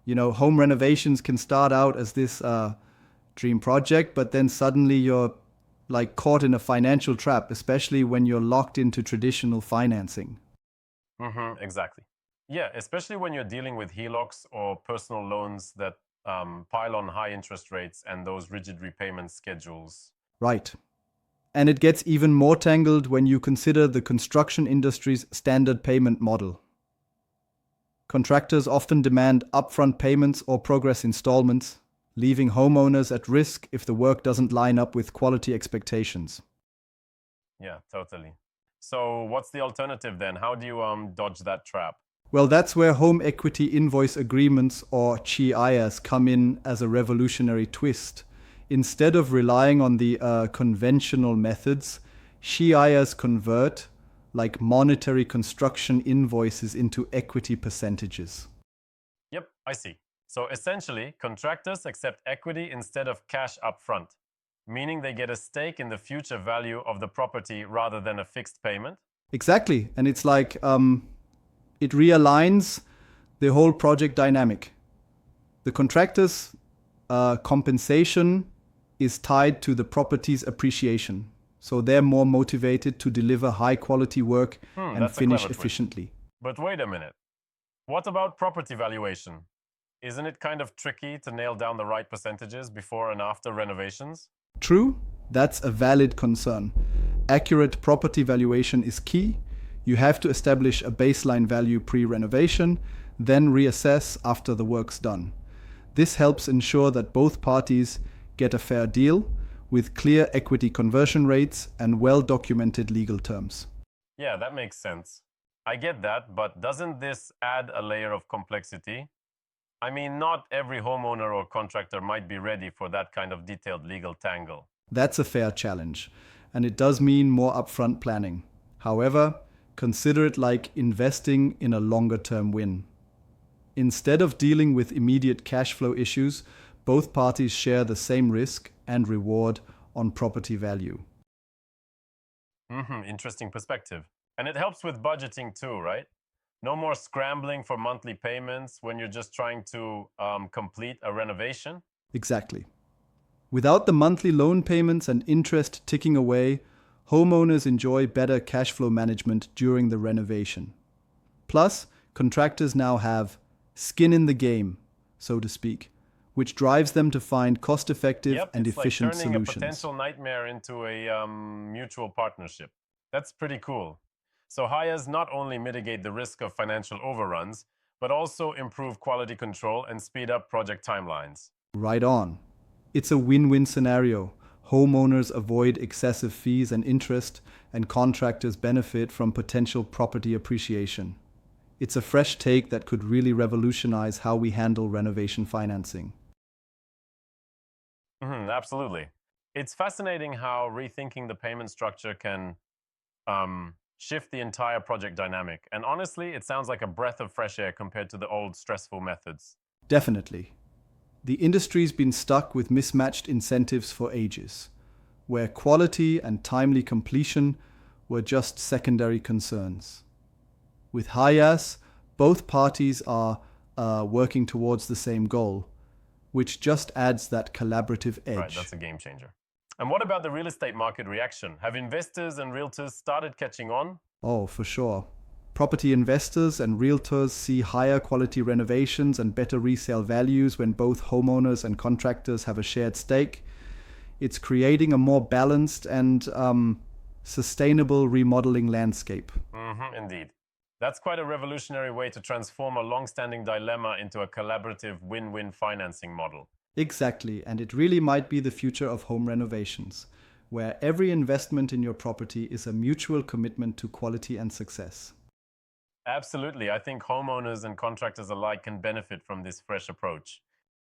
Home renovations can start out as this dream project, but then suddenly you're like caught in a financial trap, especially when you're locked into traditional financing. Exactly. Yeah, especially when you're dealing with HELOCs or personal loans that pile on high interest rates and those rigid repayment schedules. Right. And it gets even more tangled when you consider the construction industry's standard payment model. Contractors often demand upfront payments or progress installments, leaving homeowners at risk if the work doesn't line up with quality expectations. Yeah, totally. So, what's the alternative then? How do you dodge that trap? Well, that's where home equity invoice agreements or HEIAs come in as a revolutionary twist. Instead of relying on the conventional methods, HEIAs convert like monetary construction invoices into equity percentages. Yep, I see. So essentially, contractors accept equity instead of cash upfront, meaning they get a stake in the future value of the property rather than a fixed payment. Exactly. And it's like it realigns the whole project dynamic. The contractor's compensation is tied to the property's appreciation. So they're more motivated to deliver high quality work and That's a finish clever twist. efficiently. But wait a minute. What about property valuation? Isn't it kind of tricky to nail down the right percentages before and after renovations? True, that's a valid concern. Accurate property valuation is key. You have to establish a baseline value pre renovation, then reassess after the work's done. This helps ensure that both parties get a fair deal with clear equity conversion rates and well documented legal terms. Yeah, that makes sense. I get that, but doesn't this add a layer of complexity? I mean, not every homeowner or contractor might be ready for that kind of detailed legal tangle. That's a fair challenge, and it does mean more upfront planning. However, consider it like investing in a longer term win. Instead of dealing with immediate cash flow issues, both parties share the same risk and reward on property value. Interesting perspective. And it helps with budgeting too, right? No more scrambling for monthly payments when you're just trying to complete a renovation. Exactly. Without the monthly loan payments and interest ticking away, homeowners enjoy better cash flow management during the renovation. Plus, contractors now have skin in the game, so to speak, which drives them to find cost effective Yep, and it's like efficient turning a solutions. potential nightmare into a mutual partnership. That's pretty cool. So HIAs not only mitigate the risk of financial overruns, but also improve quality control and speed up project timelines. Right on. It's a win win scenario. Homeowners avoid excessive fees and interest, and contractors benefit from potential property appreciation. It's a fresh take that could really revolutionize how we handle renovation financing. Absolutely. It's fascinating how rethinking the payment structure can shift the entire project dynamic. And honestly, it sounds like a breath of fresh air compared to the old stressful methods. Definitely. The industry's been stuck with mismatched incentives for ages, where quality and timely completion were just secondary concerns. With HIAS, both parties are working towards the same goal, which just adds that collaborative Right, edge. that's a game changer. And what about the real estate market reaction? Have investors and realtors started catching on? Oh, for sure. Property investors and realtors see higher quality renovations and better resale values when both homeowners and contractors have a shared stake. It's creating a more balanced and sustainable remodeling landscape. Indeed. That's quite a revolutionary way to transform a long standing dilemma into a collaborative win win financing model. Exactly, and it really might be the future of home renovations, where every investment in your property is a mutual commitment to quality and success. Absolutely. I think homeowners and contractors alike can benefit from this fresh approach.